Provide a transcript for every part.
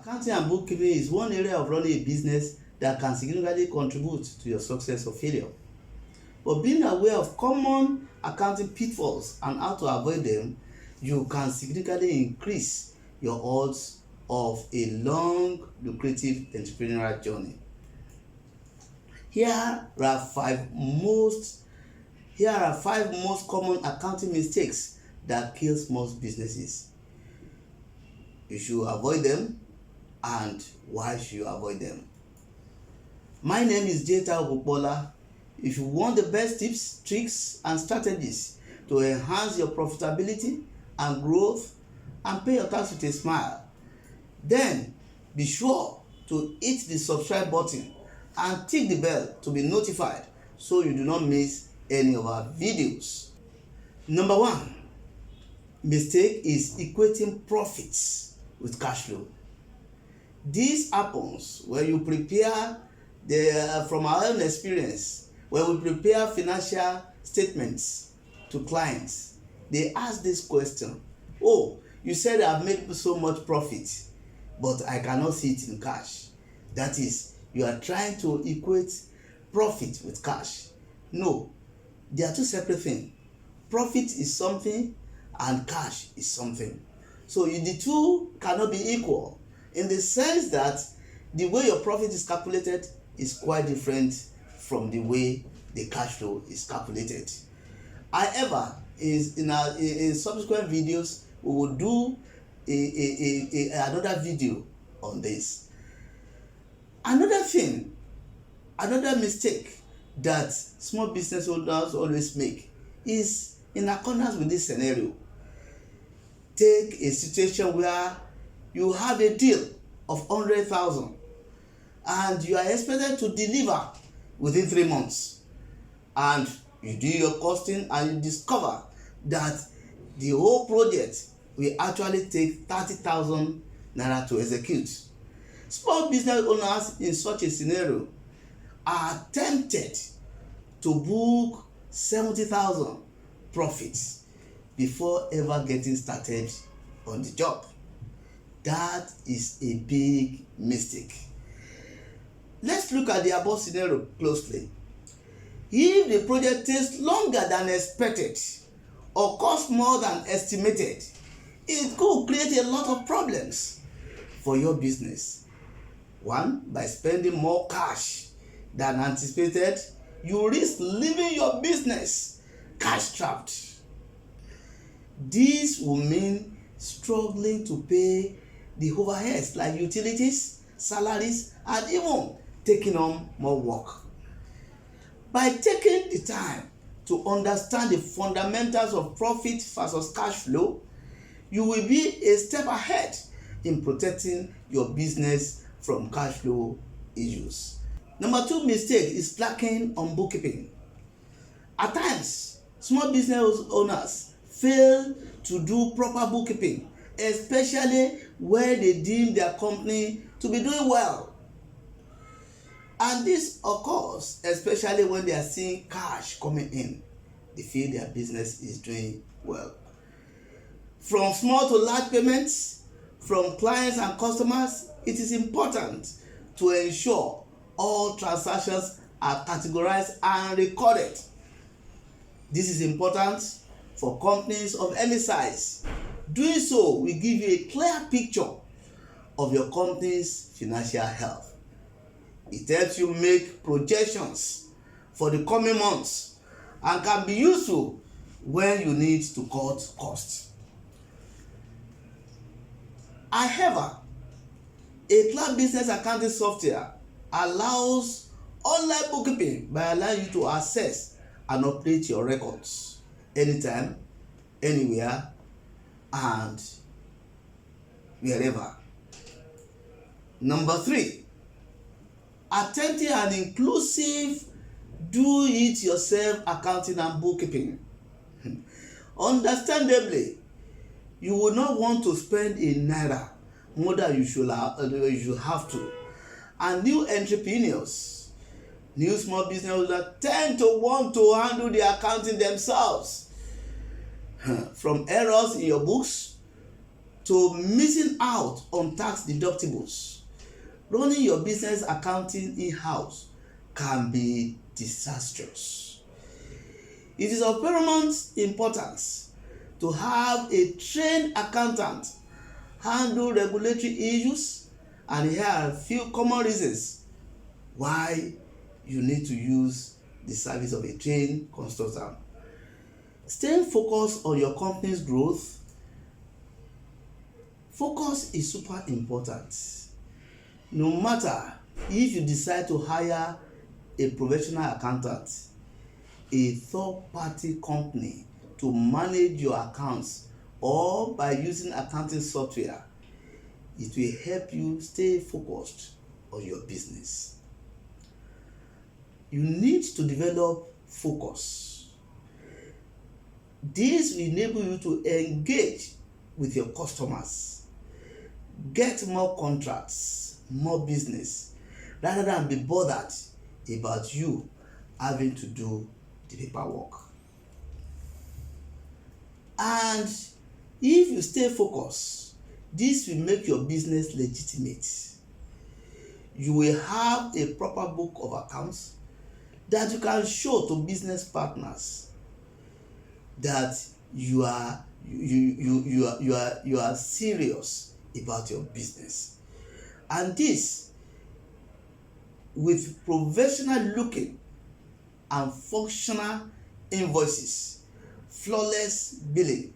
Accounting and bookkeeping is one area of running a business that can significantly contribute to your success or failure. But being aware of common accounting pitfalls and how to avoid them, you can significantly increase your odds of a long, lucrative entrepreneurial journey. Here are five most common accounting mistakes that kills most businesses. You should avoid them, and why should you avoid them? My name is Taisha. If you want the best tips, tricks, and strategies to enhance your profitability and growth and pay your tax with a smile, then be sure to hit the subscribe button and tick the bell to be notified so you do not miss any of our videos. Number one mistake is equating profits with cash flow. This happens when you prepare from our own experience, when we prepare financial statements to clients, they ask this question: oh, you said I've made so much profit, but I cannot see it in cash. That is, you are trying to equate profit with cash. No, they are two separate things. Profit is something and cash is something. So the two cannot be equal, in the sense that the way your profit is calculated is quite different from the way the cash flow is calculated. However, in subsequent videos, we will do another video on this. Another mistake that small business owners always make is in accordance with this scenario. Take a situation where you have a deal of 100,000 and you are expected to deliver within 3 months, and you do your costing and you discover that the whole project will actually take 30,000 naira to execute. Small business owners in such a scenario are tempted to book 70,000 profits before ever getting started on the job. That is a big mistake. Let's look at the above scenario closely. If the project takes longer than expected or costs more than estimated, it could create a lot of problems for your business. One, by spending more cash than anticipated, you risk leaving your business cash trapped. This will mean struggling to pay the overheads like utilities, salaries, and even taking on more work. By taking the time to understand the fundamentals of profit versus cash flow, you will be a step ahead in protecting your business from cash flow issues. Number two mistake is slacking on bookkeeping. At times, small business owners fail to do proper bookkeeping, especially where they deem their company to be doing well. And this occurs especially when they are seeing cash coming in. They feel their business is doing well. From small to large payments from clients and customers, it is important to ensure all transactions are categorized and recorded. This is important for companies of any size. Doing so will give you a clear picture of your company's financial health. It helps you make projections for the coming months and can be useful when you need to cut costs. However, a cloud business accounting software allows online bookkeeping by allowing you to access and update your records anytime, anywhere, and wherever. Number three, attempting an inclusive do-it-yourself accounting and bookkeeping. Understandably, you will not want to spend a naira more than you should have to. And new entrepreneurs, new small business owners tend to want to handle the accounting themselves. From errors in your books to missing out on tax deductibles. Running your business accounting in-house can be disastrous. It is of paramount importance to have a trained accountant handle regulatory issues, and here are a few common reasons why you need to use the service of a trained consultant. Staying focused on your company's growth. Focus is super important. No matter if you decide to hire a professional accountant, a third-party company to manage your accounts, or by using accounting software, it will help you stay focused on your business. You need to develop focus. This will enable you to engage with your customers, get more contracts, more business, rather than be bothered about you having to do the paperwork. And if you stay focused, this will make your business legitimate. You will have a proper book of accounts that you can show to business partners that you are serious about your business. And this, with professional looking and functional invoices, flawless billing,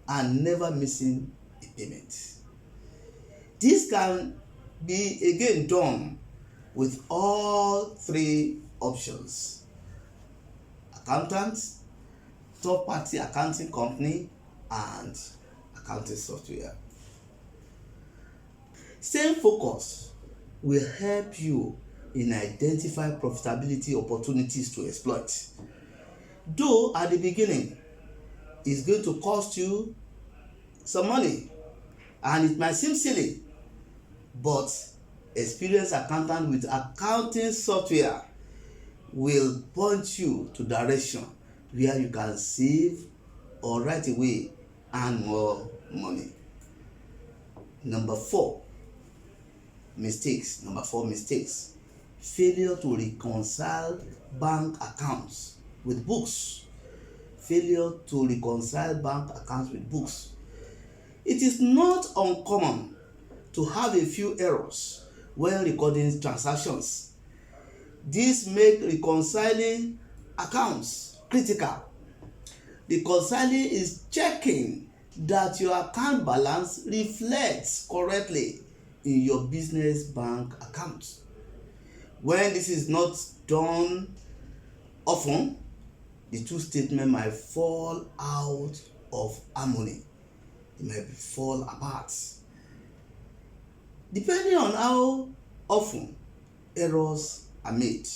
and never missing a payment. This can be again done with all three options: accountant, third-party accounting company, and accounting software. Staying focused will help you in identifying profitability opportunities to exploit. Though at the beginning, it's going to cost you some money and it might seem silly, but experienced accountant with accounting software will point you to direction where you can save or right away earn more money. Number four mistakes. Failure to reconcile bank accounts with books. It is not uncommon to have a few errors when recording transactions. This makes reconciling accounts critical. Reconciling is checking that your account balance reflects correctly in your business bank account. When this is not done often, the two statements might fall out of harmony. It might fall apart. Depending on how often errors are made,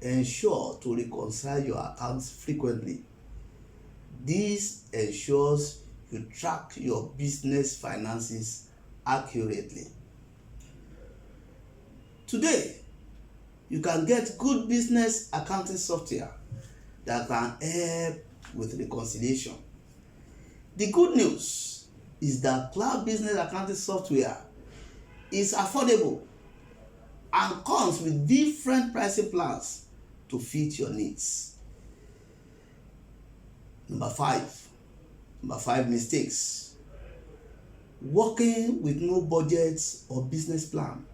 ensure to reconcile your accounts frequently. This ensures you track your business finances accurately. Today, you can get good business accounting software that can help with reconciliation. The good news is that cloud business accounting software is affordable and comes with different pricing plans to fit your needs. Number five mistakes. Working with no budget or business plan.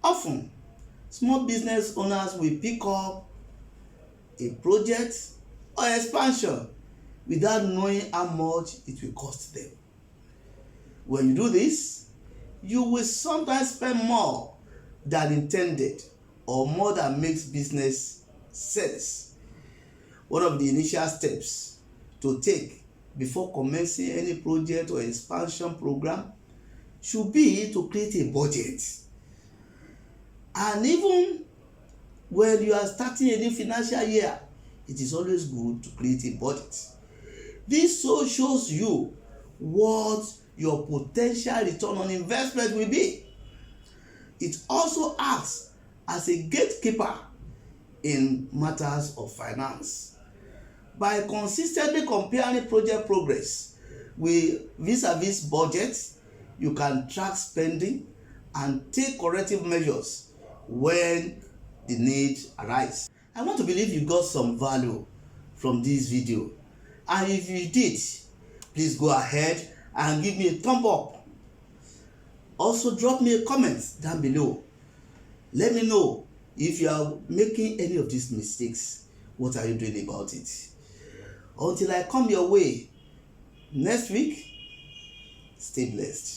Often, small business owners will pick up a project or expansion without knowing how much it will cost them. When you do this, you will sometimes spend more than intended or more than makes business sense. One of the initial steps to take before commencing any project or expansion program should be to create a budget. And even when you are starting a new financial year, it is always good to create a budget. This so shows you what your potential return on investment will be. It also acts as a gatekeeper in matters of finance. By consistently comparing project progress With vis-a-vis budget, you can track spending and take corrective measures when the need arises. I want to believe you got some value from this video, and if you did, please go ahead and give me a thumb up. Also drop me a comment down below. Let me know if you are making any of these mistakes. What are you doing about it? Until I come your way next week, stay blessed.